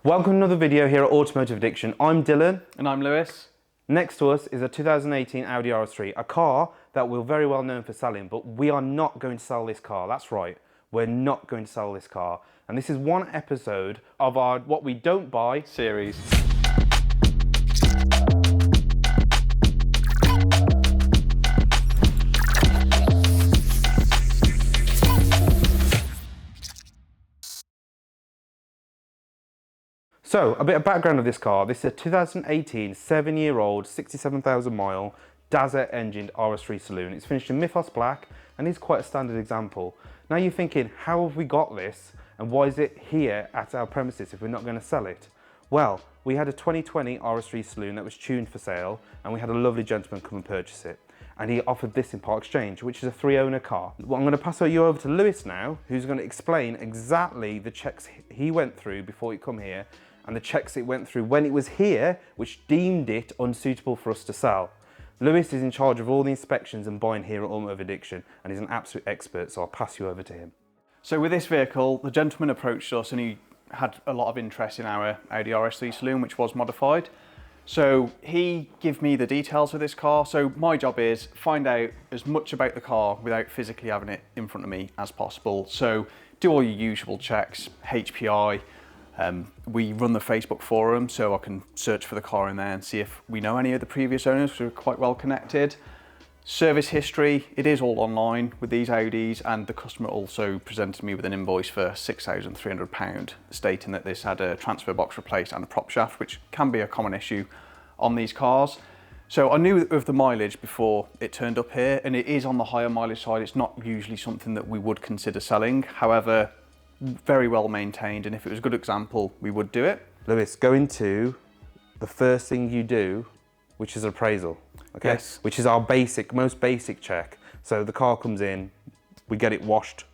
Welcome to another video here at Automotive Addiction. I'm Dylan. And I'm Lewis. Next to us is a 2018 Audi RS3, a car that we're very well known for selling, but we are not going to sell this car. That's right, we're not going to sell this car. And this is one episode of our What We Don't Buy series. So, a bit of background of this car. This is a 2018 7-year-old, 67,000 mile Dazzle engined RS3 saloon. It's finished in Mythos black and is quite a standard example. Now you're thinking, how have we got this and why is it here at our premises if we're not going to sell it? Well, we had a 2020 RS3 saloon that was tuned for sale and we had a lovely gentleman come and purchase it. And he offered this in part exchange, which is a 3-owner car. Well, I'm going to pass you over to Lewis now, who's going to explain exactly the checks he went through before he come here and the checks it went through when it was here, which deemed it unsuitable for us to sell. Lewis is in charge of all the inspections and buying here at Automotive Addiction, and he's an absolute expert, so I'll pass you over to him. So with this vehicle, the gentleman approached us and he had a lot of interest in our Audi RS3 saloon, which was modified. So he gave me the details of this car. So my job is find out as much about the car without physically having it in front of me as possible. So do all your usual checks, HPI. We run the Facebook forum, so I can search for the car in there and see if we know any of the previous owners, who are quite well connected. Service history, it is all online with these Audis, and the customer also presented me with an invoice for £6,300 stating that this had a transfer box replaced and a prop shaft, which can be a common issue on these cars. So I knew of the mileage before it turned up here, and it is on the higher mileage side. It's not usually something that we would consider selling. However, very well maintained, and if it was a good example, we would do it. Lewis, go into the first thing you do, which is appraisal, okay? Yes. Which is our most basic check. So the car comes in, we get it washed,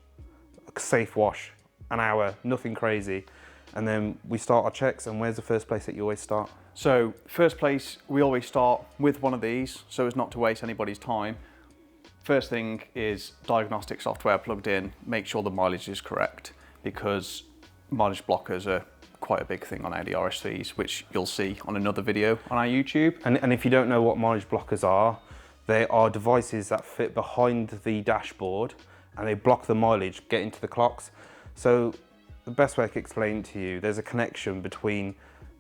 a safe wash, an hour, nothing crazy, and then we start our checks. And where's the first place that you always start? So first place, we always start with one of these, so as not to waste anybody's time. First thing is diagnostic software plugged in, make sure the mileage is correct, because mileage blockers are quite a big thing on Audi RS3s, which you'll see on another video on our YouTube. And if you don't know what mileage blockers are, they are devices that fit behind the dashboard and they block the mileage getting to the clocks. So the best way I can explain it to you, there's a connection between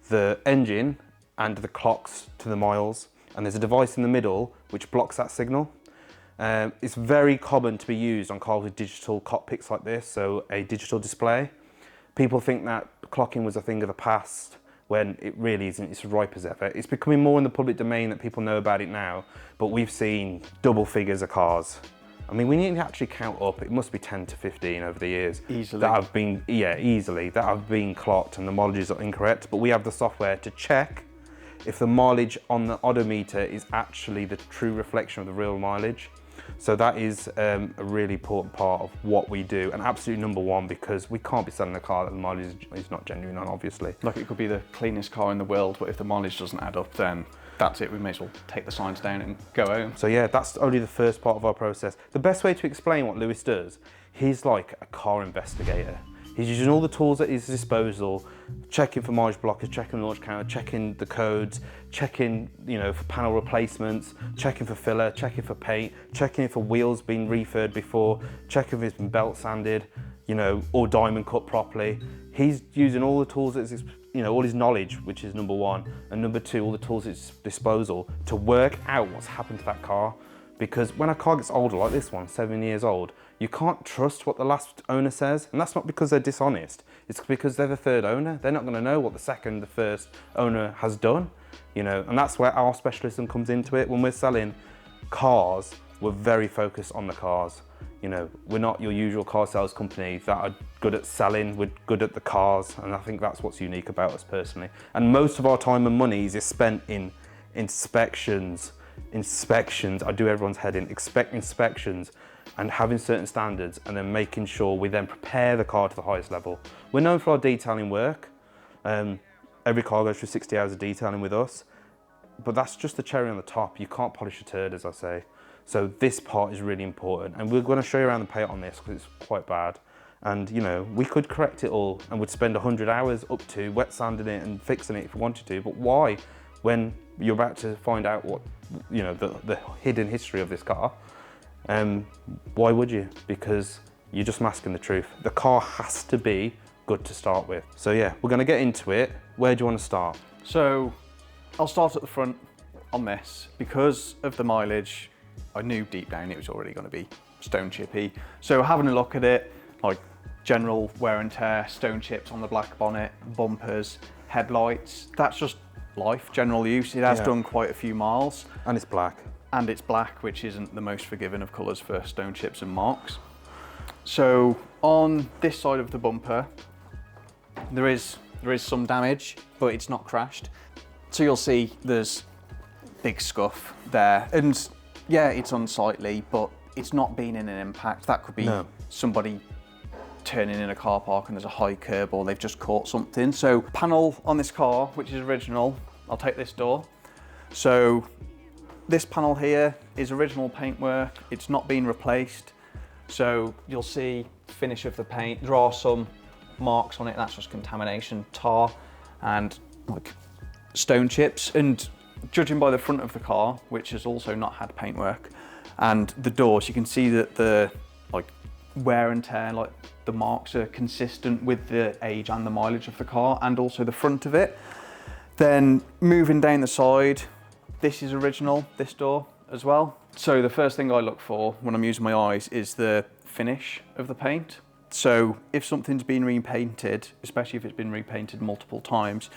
the engine and the clocks to the miles, and there's a device in the middle which blocks that signal. It's very common to be used on cars with digital cockpits like this, so a digital display. People think that clocking was a thing of the past when it really isn't. It's ripe as ever. It's becoming more in the public domain that people know about it now, but we've seen double figures of cars. I mean, we need to actually count up. It must be 10 to 15 over the years. Easily. That have been, easily, that have been clocked and the mileages are incorrect, but we have the software to check if the mileage on the odometer is actually the true reflection of the real mileage. So that is a really important part of what we do, and absolutely number one, because we can't be selling a car that the mileage is not genuine on, obviously. Like, it could be the cleanest car in the world, but if the mileage doesn't add up, then that's it. We may as well take the signs down and go home. So yeah, that's only the first part of our process. The best way to explain what Lewis does, he's like a car investigator. He's using all the tools at his disposal, checking for mileage blockers, checking the launch counter, checking the codes, checking, for panel replacements, checking for filler, checking for paint, checking if a wheel's been refurbed before, checking if it's been belt sanded, or diamond cut properly. He's using all the tools at his, all his knowledge, which is number one, and number two, all the tools at his disposal to work out what's happened to that car. Because when a car gets older, like this one, 7 years old, you can't trust what the last owner says. And that's not because they're dishonest. It's because they're the third owner. They're not going to know what the first owner has done, and that's where our specialism comes into it. When we're selling cars, we're very focused on the cars. We're not your usual car sales company that are good at selling. We're good at the cars. And I think that's what's unique about us personally. And most of our time and money is spent in inspections. I do everyone's head in, inspections and having certain standards, and then making sure we then prepare the car to the highest level. We're known for our detailing work. Every car goes through 60 hours of detailing with us, but that's just the cherry on the top. You can't polish a turd, as I say. So this part is really important, and we're going to show you around the paint on this because it's quite bad. And you know, we could correct it all and would spend 100 hours up to wet sanding it and fixing it if we wanted to, but why, when you're about to find out what, you know, the hidden history of this car, why would you? Because you're just masking the truth. The car has to be good to start with. So yeah, we're gonna get into it. Where do you want to start? So I'll start at the front on this. Because of the mileage, I knew deep down it was already gonna be stone chippy. So having a look at it, like general wear and tear, stone chips on the black bonnet, bumpers, headlights, that's just life, general use. It has done quite a few miles. And it's black. And it's black, which isn't the most forgiving of colours for stone chips and marks. So on this side of the bumper, there is some damage, but it's not crashed. So you'll see there's big scuff there. And yeah, it's unsightly, but it's not been in an impact. That could be somebody turning in a car park and there's a high curb, or they've just caught something. So panel on this car, which is original, I'll take this door. So this panel here is original paintwork. It's not been replaced. So you'll see finish of the paint. There are some marks on it. That's just contamination, tar, and like stone chips. And judging by the front of the car, which has also not had paintwork, and the doors, you can see that the like wear and tear, like the marks are consistent with the age and the mileage of the car, and also the front of it. Then moving down the side, this is original, this door as well. So the first thing I look for when I'm using my eyes is the finish of the paint. So if something's been repainted, especially if it's been repainted multiple times,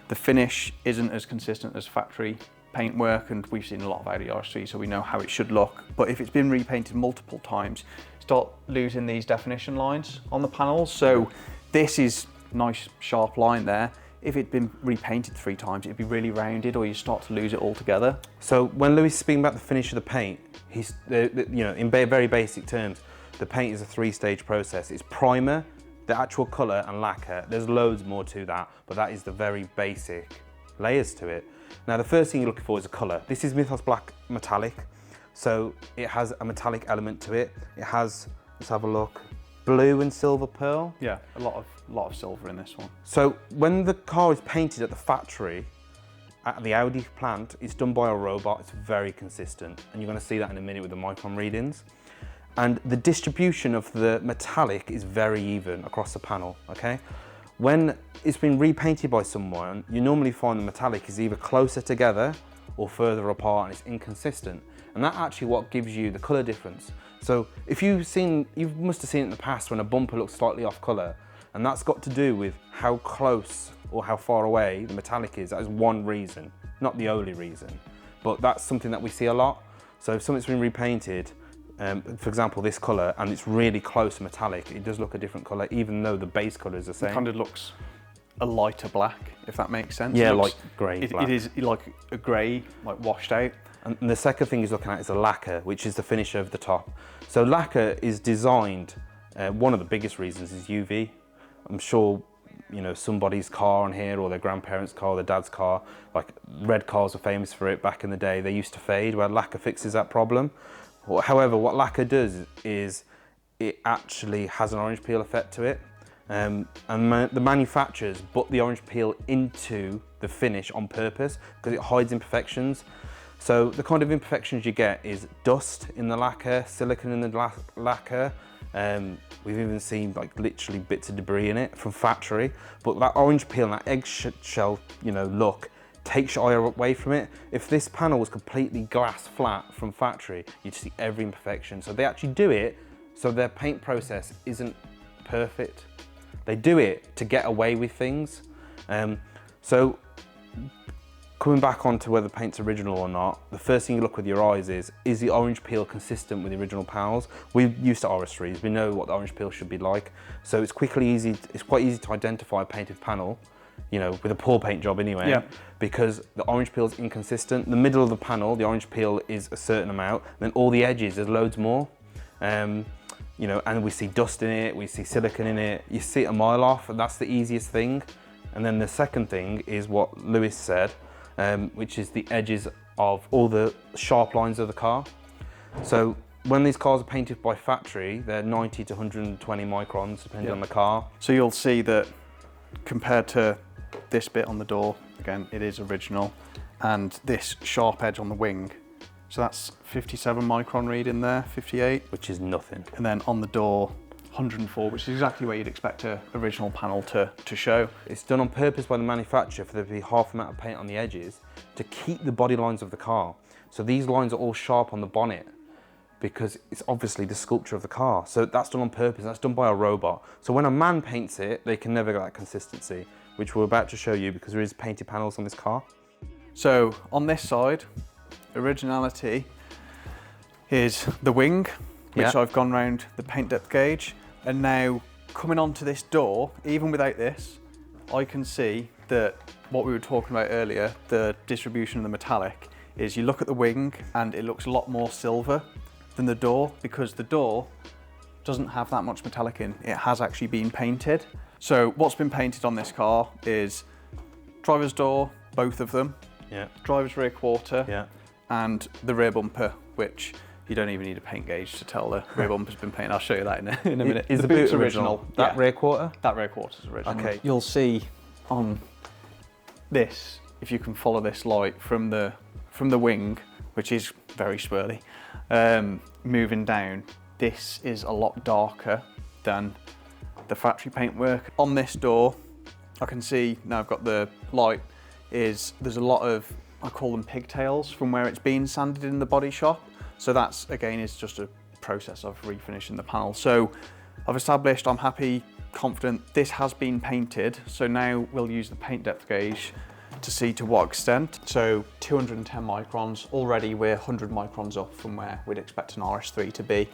the finish isn't as consistent as factory paintwork, and we've seen a lot of Audi RS3, so we know how it should look. But if it's been repainted multiple times, start losing these definition lines on the panels. So this is nice sharp line there. If it'd been repainted 3 times, it'd be really rounded, or you start to lose it altogether. So when Louis is speaking about the finish of the paint, he's, you know, in very basic terms, the paint is a 3-stage process. It's primer, the actual colour, and lacquer. There's loads more to that, but that is the very basic layers to it. Now, the first thing you're looking for is a colour. This is Mythos Black Metallic, so it has a metallic element to it. It has, let's have a look, blue and silver pearl. Yeah, a lot of silver in this one. So when the car is painted at the factory, at the Audi plant, it's done by a robot. It's very consistent, and you're going to see that in a minute with the micron readings. And the distribution of the metallic is very even across the panel, okay? When it's been repainted by someone, you normally find the metallic is either closer together or further apart, and it's inconsistent. And that's actually what gives you the colour difference. So if you must have seen it in the past when a bumper looks slightly off colour, and that's got to do with how close or how far away the metallic is. That is one reason, not the only reason, but that's something that we see a lot. So if something's been repainted, for example, this colour, and it's really close metallic, it does look a different colour, even though the base colour is the same. It kind of looks a lighter black, if that makes sense. Yeah, looks, like grey black. It is like a grey, like washed out. And the second thing he's looking at is a lacquer, which is the finish over the top. So lacquer is designed, one of the biggest reasons is UV. I'm sure, you know, somebody's car on here, or their grandparents' car, or their dad's car, like red cars were famous for it back in the day. They used to fade, where lacquer fixes that problem. However, what lacquer does is it actually has an orange peel effect to it. And the manufacturers put the orange peel into the finish on purpose because it hides imperfections. So the kind of imperfections you get is dust in the lacquer, silicone in the lacquer. We've even seen like literally bits of debris in it from factory. But that orange peel and that eggshell, you know, look takes your eye away from it. If this panel was completely glass flat from factory, you'd see every imperfection. So they actually do it so their paint process isn't perfect. They do it to get away with things. So coming back onto whether the paint's original or not, the first thing you look with your eyes is the orange peel consistent with the original panels? We're used to RS3s, we know what the orange peel should be like. So it's quite easy to identify a painted panel, you know, with a poor paint job anyway, because the orange peel is inconsistent. The middle of the panel, the orange peel is a certain amount, then all the edges, there's loads more. You know, and we see dust in it, we see silicone in it, you see it a mile off, and that's the easiest thing. And then the second thing is what Lewis said, which is the edges of all the sharp lines of the car. So When these cars are painted by factory, they're 90 to 120 microns, depending on the car. So you'll see that compared to this bit on the door, again, it is original, and this sharp edge on the wing, so that's 57 micron read in there, 58. Which is nothing. And then on the door, 104, which is exactly where you'd expect an original panel to show. It's done on purpose by the manufacturer for there to be half amount of paint on the edges to keep the body lines of the car. So these lines are all sharp on the bonnet because it's obviously the sculpture of the car. So that's done on purpose, that's done by a robot. So when a man paints it, they can never get that consistency, which we're about to show you because there is painted panels on this car. So on this side, originality is the wing, which I've gone round the paint depth gauge. And now coming onto this door, even without this, I can see that what we were talking about earlier, the distribution of the metallic, is you look at the wing and it looks a lot more silver than the door because the door doesn't have that much metallic in. It has actually been painted. So what's been painted on this car is driver's door, both of them, driver's rear quarter, and the rear bumper, which you don't even need a paint gauge to tell the rear bumper's been painted. I'll show you that in a minute. Is the boot original? That rear quarter? That rear quarter's original. Okay. You'll see on this, if you can follow this light from the wing, which is very swirly, moving down, this is a lot darker than the factory paintwork. On this door, I can see, now I've got the light, there's a lot of, I call them pigtails from where it's been sanded in the body shop. So that's, again, is just a process of refinishing the panel. So I've established, I'm happy, confident, this has been painted. So now we'll use the paint depth gauge to see to what extent. So 210 microns, already we're 100 microns up from where we'd expect an RS3 to be.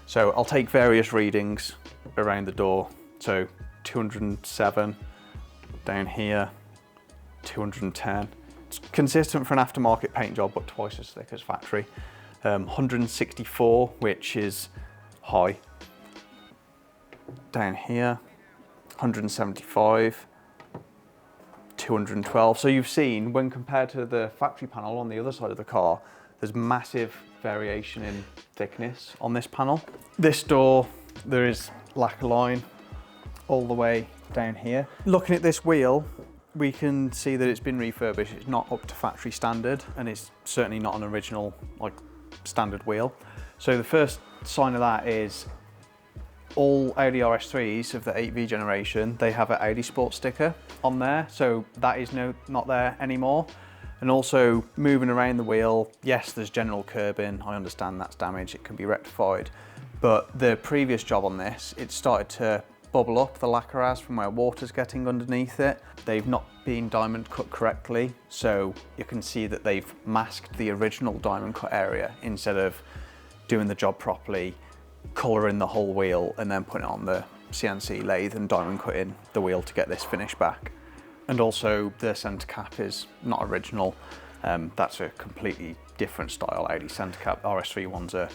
So I'll take various readings around the door. So 207 down here, 210. It's consistent for an aftermarket paint job, but twice as thick as factory. 164, which is high. Down here, 175. 212. So you've seen, when compared to the factory panel on the other side of the car, there's massive variation in thickness on this panel. This door, there is lacquer line all the way down here. Looking at this wheel, we can see that it's been refurbished. It's not up to factory standard, and it's certainly not an original, like, standard wheel. So the first sign of that is all Audi RS3s of the 8V generation, they have an Audi Sport sticker on there, so that is not there anymore. And also moving around the wheel, yes, there's general curbing, I understand that's damage, it can be rectified, but the previous job on this, it started to bubble up, the lacquer has, from where water's getting underneath it. They've not been diamond cut correctly, so you can see that they've masked the original diamond cut area instead of doing the job properly, colouring the whole wheel and then putting it on the CNC lathe and diamond cutting the wheel to get this finish back. And also the centre cap is not original. That's a completely different style Audi centre cap. RS3 ones are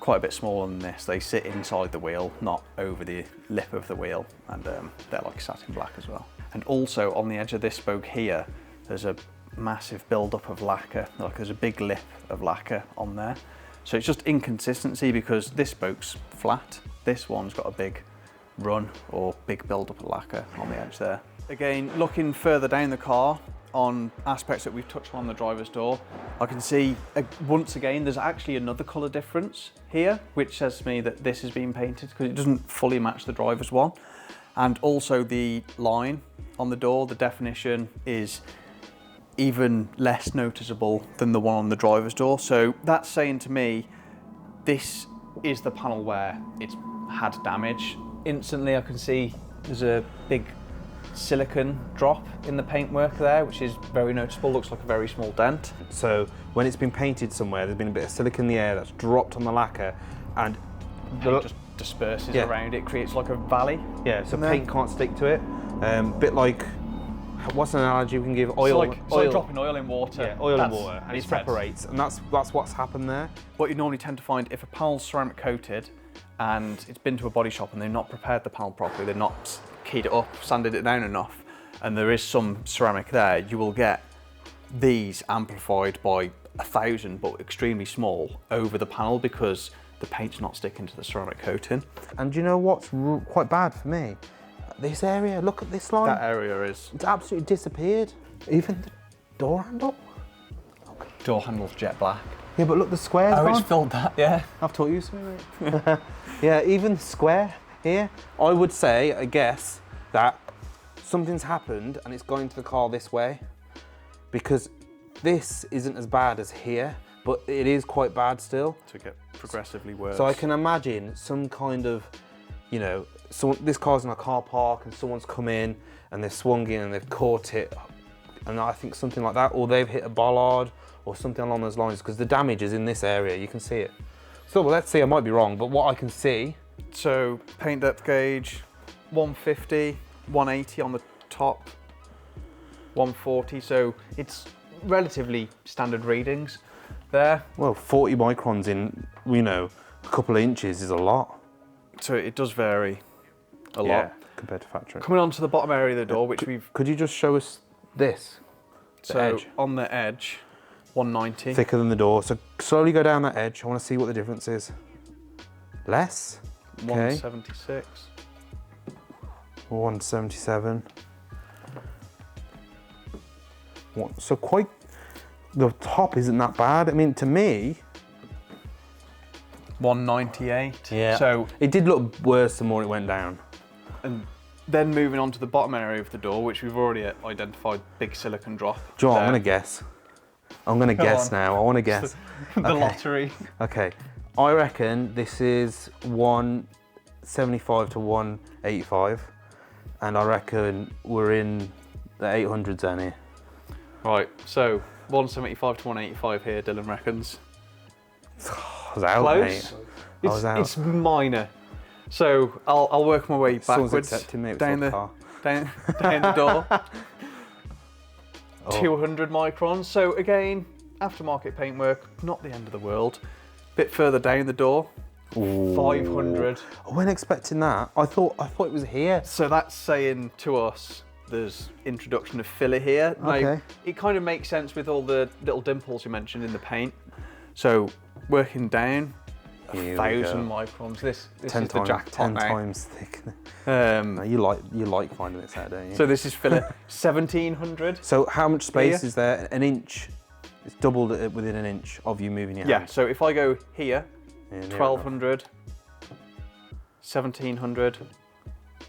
quite a bit smaller than this. They sit inside the wheel, not over the lip of the wheel, and they're like satin black as well. And also on the edge of this spoke here, there's a massive build-up of lacquer. Like, there's a big lip of lacquer on there. So it's just inconsistency because this spoke's flat. This one's got a big run or big build-up of lacquer on the edge there. Again, looking further down the car on aspects that we've touched on the driver's door, I can see once again there's actually another colour difference here, which says to me that this has been painted because it doesn't fully match the driver's one. And also the line on the door, the definition is even less noticeable than the one on the driver's door. So that's saying to me, this is the panel where it's had damage. Instantly I can see there's a big silicone drop in the paintwork there, which is very noticeable, looks like a very small dent. So when it's been painted somewhere, there's been a bit of silicone in the air that's dropped on the lacquer, and it just disperses around it, creates like a valley. Yeah, so paint can't stick to it. Bit like, what's an analogy we can give? Oil. It's like dropping oil in water. Yeah, oil in water, and it separates, and that's what's happened there. What you normally tend to find, if a panel's ceramic coated and it's been to a body shop and they've not prepared the panel properly, they've not keyed it up, sanded it down enough, and there is some ceramic there, you will get these amplified by 1,000, but extremely small, over the panel because the paint's not sticking to the ceramic coating. And do you know what's quite bad for me? This area, look at this line. That area is... It's absolutely disappeared. Even the door handle. Door handle's jet black. Yeah, but look, the square's Oh, gone. it's filled that, yeah. I've taught you something, mate. Yeah, even the square here. I would say, I guess, that something's happened and it's going to the car this way, because this isn't as bad as here, but it is quite bad still. To get progressively worse. So I can imagine some kind of, you know, this car's in a car park and someone's come in and they've swung in and they've caught it, and I think something like that, or they've hit a bollard or something along those lines, because the damage is in this area, you can see it. So well, let's see, I might be wrong, but what I can see. So paint depth gauge, 150, 180 on the top, 140, so it's relatively standard readings there. Well, 40 microns in, you know, a couple of inches is a lot. So it does vary a lot. Compared to factory. Coming on to the bottom area of the door, which we've... Could you just show us this? The edge. On the edge, 190. Thicker than the door. So slowly go down that edge. I want to see what the difference is. Less? Okay. 176. 177. So quite, the top isn't that bad. I mean, to me, 198. yeah. So it did look worse the more it went down. and then moving on to the bottom area of the door, which we've already identified, big silicon drop. Do you know what, there. I'm gonna guess. I'm gonna guess on. now. I want to guess. The Okay. lottery. Okay, I reckon this is 175 to 185, and I reckon we're in the 800s down here. Right, so 175 to 185 here, Dylan reckons. I was out, Close. mate. I was out. It's minor. So I'll work my way Someone's backwards accepting me. It was down like a the car. down the door. Oh. 200 microns. So again, aftermarket paintwork, not the end of the world. Bit further down the door, Ooh. 500. I wasn't expecting that. I thought it was here. So that's saying to us there's introduction of filler here. Now, Okay. it kind of makes sense with all the little dimples you mentioned in the paint. So working down, Here we 1,000 go. microns. This 10 is the times, jackpot 10 now. times thick. Um, No, you like finding this out, don't you? so this is filler 1,700. So how much space Here. is there? An inch. It's doubled it within an inch of you moving your Yeah, hand. so if I go here, Yeah, near 1,200, 1,700,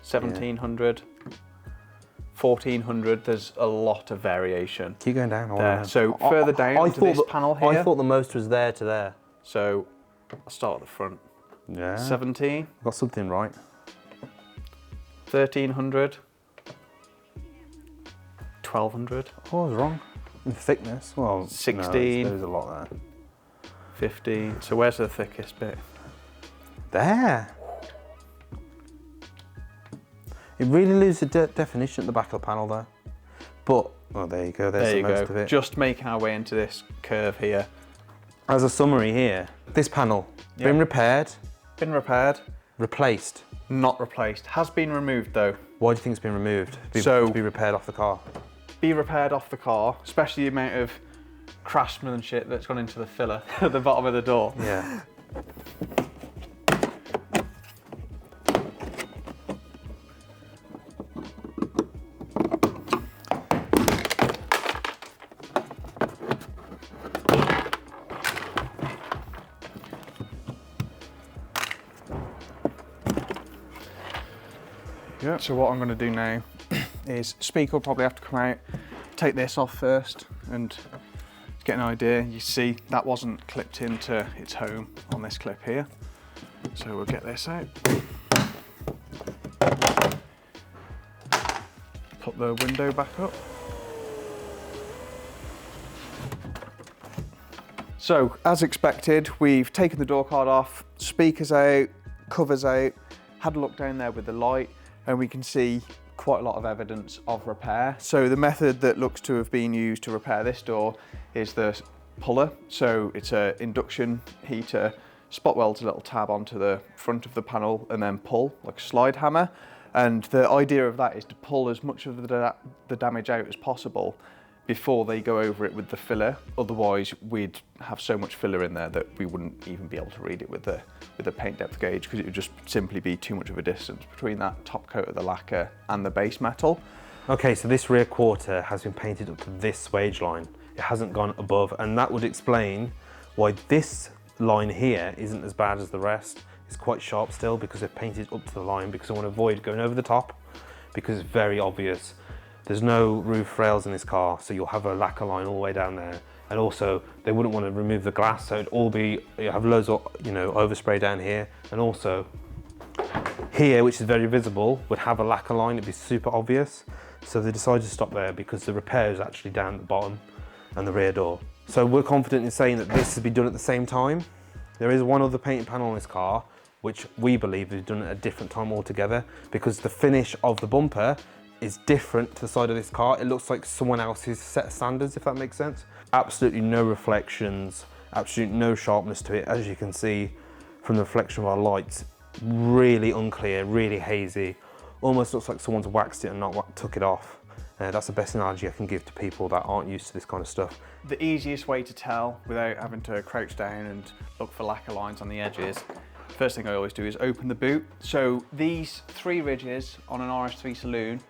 1,700, 1,400. There's a lot of variation. Keep going down. There. So further down to this panel here. I thought the most was there to there. So I'll start at the front. Yeah. 17, Got something right. 1,300, 1,200, Oh, I was wrong. In thickness. Well, 16. No, there's a lot there. 15. So where's the thickest bit? There. It really loses the definition at the back of the panel there. But, well, there you go. There's There you most go. of it. Just making our way into this curve here. As a summary here, this panel, Yeah. been repaired, Been repaired, replaced. not replaced. Has been removed though. Why do you think it's been removed? So- to be repaired off the car. Be repaired off the car, especially the amount of craftsmanship that's gone into the filler at the bottom of the door. Yeah. Yeah. So what I'm going to do now is speaker will probably have to come out, take this off first and get an idea. You see that wasn't clipped into its home on this clip here. So we'll get this out. Put the window back up. So as expected, we've taken the door card off, speakers out, covers out, had a look down there with the light, and we can see quite a lot of evidence of repair. So the method that looks to have been used to repair this door is the puller. So it's an induction heater, spot welds a little tab onto the front of the panel and then pull like a slide hammer. And the idea of that is to pull as much of the damage out as possible before they go over it with the filler. Otherwise, we'd have so much filler in there that we wouldn't even be able to read it with the paint depth gauge, because it would just simply be too much of a distance between that top coat of the lacquer and the base metal. Okay, so this rear quarter has been painted up to this wage line. It hasn't gone above, and that would explain why this line here isn't as bad as the rest. It's quite sharp still because they've painted up to the line, because I want to avoid going over the top, because it's very obvious. There's no roof rails in this car, so you'll have a lacquer line all the way down there. And also, they wouldn't want to remove the glass, so it'd all be, you have loads of, overspray down here, and also here, which is very visible, would have a lacquer line. It'd be super obvious. So they decided to stop there because the repair is actually down at the bottom and the rear door. So we're confident in saying that this has been done at the same time. There is one other painted panel on this car, which we believe is done at a different time altogether, because the finish of the bumper is different to the side of this car. It looks like someone else's set of standards, if that makes sense. Absolutely no reflections, absolutely no sharpness to it. As you can see from the reflection of our lights, really unclear, really hazy. Almost looks like someone's waxed it and not took it off. That's the best analogy I can give to people that aren't used to this kind of stuff. The easiest way to tell without having to crouch down and look for lacquer lines on the edges, first thing I always do is open the boot. So these 3 ridges on an RS3 saloon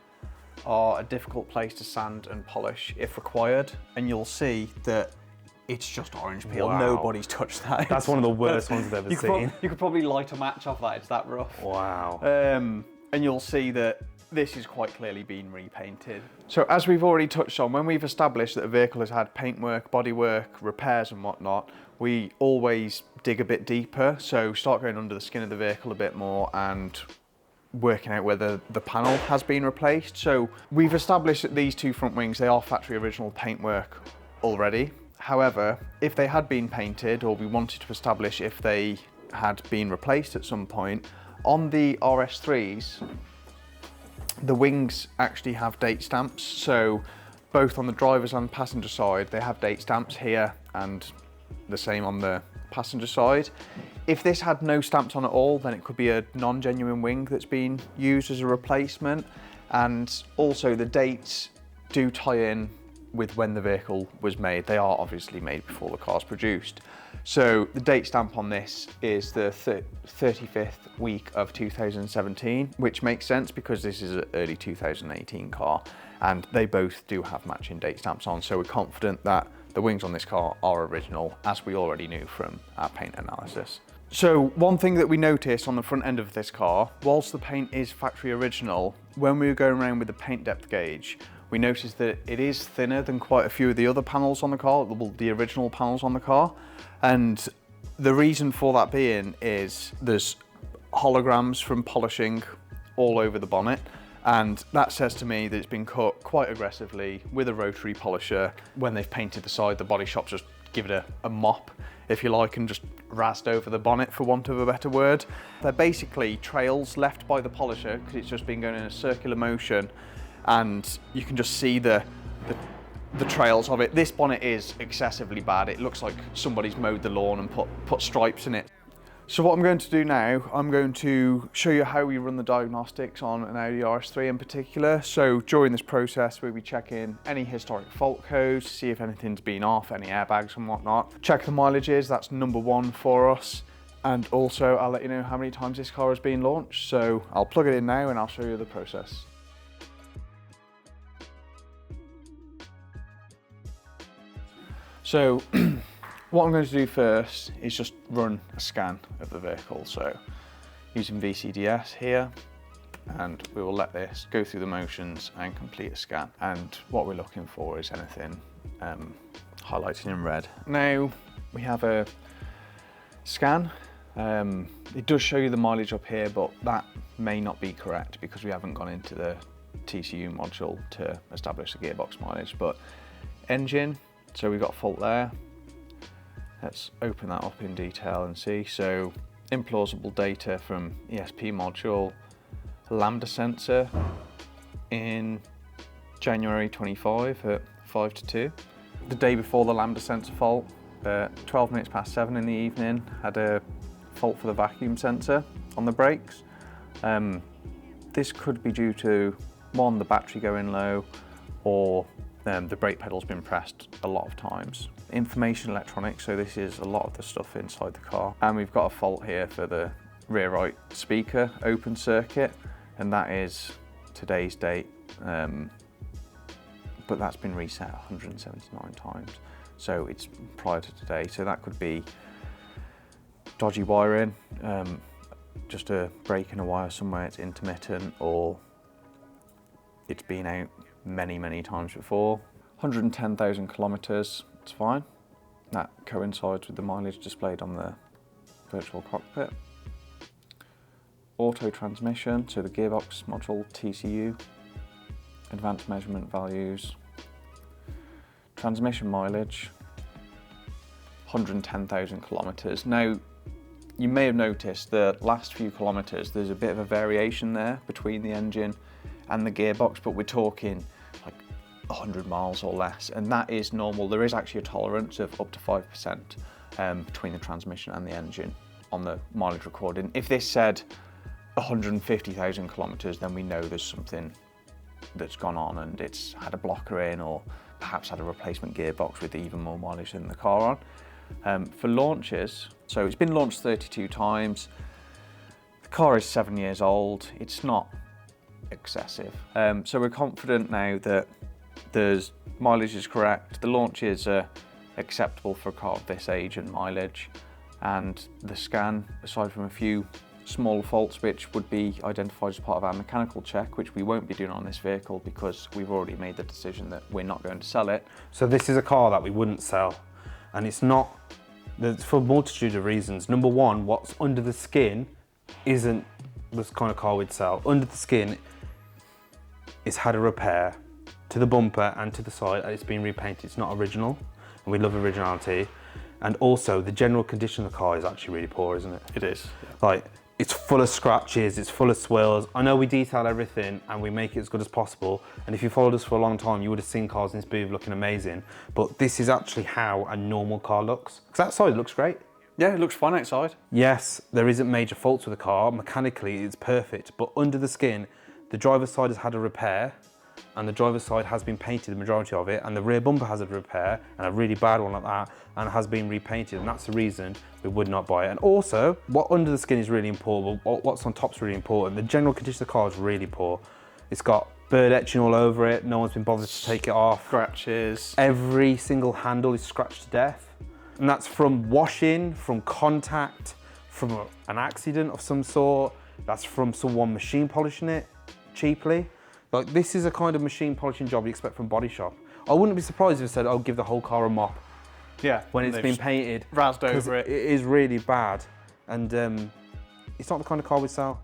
are a difficult place to sand and polish if required, and you'll see that it's just orange peel. Wow. Nobody's touched that. That's one of the worst ones I've ever seen. You could probably light a match off that, it's that rough. Wow. And you'll see that this is quite clearly been repainted. So as we've already touched on, when we've established that a vehicle has had paintwork, bodywork, repairs and whatnot, we always dig a bit deeper. So start going under the skin of the vehicle a bit more and working out whether the panel has been replaced. So we've established that these 2 front wings, they are factory original paintwork already. However, if they had been painted, or we wanted to establish if they had been replaced at some point, on the RS3s, the wings actually have date stamps. So both on the driver's and passenger side, they have date stamps here and the same on the passenger side. If this had no stamps on at all, then it could be a non-genuine wing that's been used as a replacement. And also the dates do tie in with when the vehicle was made. They are obviously made before the car's produced. So the date stamp on this is the 35th week of 2017, which makes sense because this is an early 2018 car, and they both do have matching date stamps on. So we're confident that the wings on this car are original, as we already knew from our paint analysis. So one thing that we noticed on the front end of this car, whilst the paint is factory original, when we were going around with the paint depth gauge, we noticed that it is thinner than quite a few of the other panels on the car, the original panels on the car. And the reason for that being is there's holograms from polishing all over the bonnet. And that says to me that it's been cut quite aggressively with a rotary polisher. When they've painted the side, the body shop just give it a mop, if you like, and just razzed over the bonnet, for want of a better word. They're basically trails left by the polisher because it's just been going in a circular motion, and you can just see the trails of it. This bonnet is excessively bad. It looks like somebody's mowed the lawn and put stripes in it. So what I'm going to do now, I'm going to show you how we run the diagnostics on an Audi RS3 in particular. So during this process, we'll be checking any historic fault codes, see if anything's been off, any airbags and whatnot. Check the mileages, that's #1 for us. And also I'll let you know how many times this car has been launched. So I'll plug it in now and I'll show you the process. So what I'm going to do first is just run a scan of the vehicle. So using VCDS here, and we will let this go through the motions and complete a scan. And what we're looking for is anything highlighted in red. Now we have a scan. It does show you the mileage up here, but that may not be correct because we haven't gone into the TCU module to establish the gearbox mileage. But engine, so we've got a fault there. Let's open that up in detail and see. So implausible data from ESP module, lambda sensor in January 25 at 5 to 2. The day before the lambda sensor fault, 12 minutes past 7 in the evening, had a fault for the vacuum sensor on the brakes. This could be due to, one, the battery going low, or the brake pedal's been pressed a lot of times. Information electronics, so this is a lot of the stuff inside the car. And we've got a fault here for the rear right speaker open circuit, and that is today's date, but that's been reset 179 times. So it's prior to today, so that could be dodgy wiring, just a break in a wire somewhere, it's intermittent, or it's been out many times before. 110,000 kilometers, it's fine. That coincides with the mileage displayed on the virtual cockpit. Auto transmission, so the gearbox module, TCU, advanced measurement values. Transmission mileage, 110,000 kilometers. Now, you may have noticed the last few kilometers, there's a bit of a variation there between the engine and the gearbox, but we're talking like 100 miles or less, and that is normal. There is actually a tolerance of up to 5% between the transmission and the engine on the mileage recording. If this said 150,000 kilometers, then we know there's something that's gone on and it's had a blocker in, or perhaps had a replacement gearbox with even more mileage than the car on. For launches, so it's been launched 32 times. The car is 7 years old. It's not excessive. So we're confident now that the mileage is correct. The launches are acceptable for a car of this age and mileage. And the scan, aside from a few small faults which would be identified as part of our mechanical check, which we won't be doing on this vehicle because we've already made the decision that we're not going to sell it. So this is a car that we wouldn't sell, and it's not, for a multitude of reasons. Number one, what's under the skin isn't this kind of car we'd sell. Under the skin, it's had a repair to the bumper and to the side, and it's been repainted. It's not original, and we love originality. And also, the general condition of the car is actually really poor, isn't it? It is. Like, it's full of scratches, it's full of swirls. I know we detail everything and we make it as good as possible. And if you followed us for a long time, you would have seen cars in this booth looking amazing. But this is actually how a normal car looks. Because outside it looks great. Yeah, it looks fine outside. Yes, there isn't major faults with the car. Mechanically, it's perfect. But under the skin, the driver's side has had a repair, and the driver's side has been painted, the majority of it, and the rear bumper has a repair, and a really bad one like that, and has been repainted, and that's the reason we would not buy it. And also, what under the skin is really important, what's on top is really important. The general condition of the car is really poor. It's got bird etching all over it, no one's been bothered to take it off. Scratches. Every single handle is scratched to death. And that's from washing, from contact, from an accident of some sort. That's from someone machine polishing it cheaply. Like, this is a kind of machine polishing job you expect from body shop. I wouldn't be surprised if it said, "I'll give the whole car a mop." Yeah. When it's been painted. Razzed over it. It is really bad. And it's not the kind of car we sell.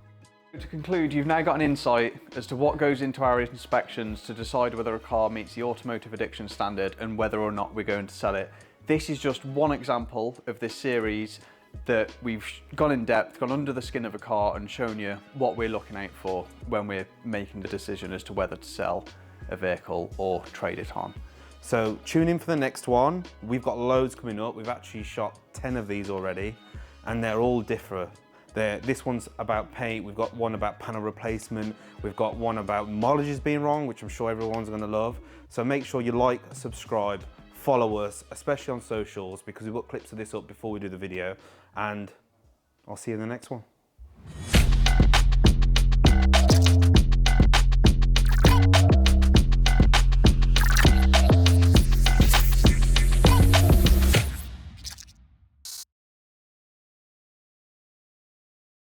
To conclude, you've now got an insight as to what goes into our inspections to decide whether a car meets the automotive addiction standard and whether or not we're going to sell it. This is just one example of this series that we've gone in depth, gone under the skin of a car and shown you what we're looking out for when we're making the decision as to whether to sell a vehicle or trade it on. So tune in for the next one. We've got loads coming up. We've actually shot 10 of these already, and they're all different. This one's about paint, we've got one about panel replacement, we've got one about mileages being wrong, which I'm sure everyone's gonna love. So make sure you like, subscribe, follow us, especially on socials, because we've got clips of this up before we do the video, and I'll see you in the next one.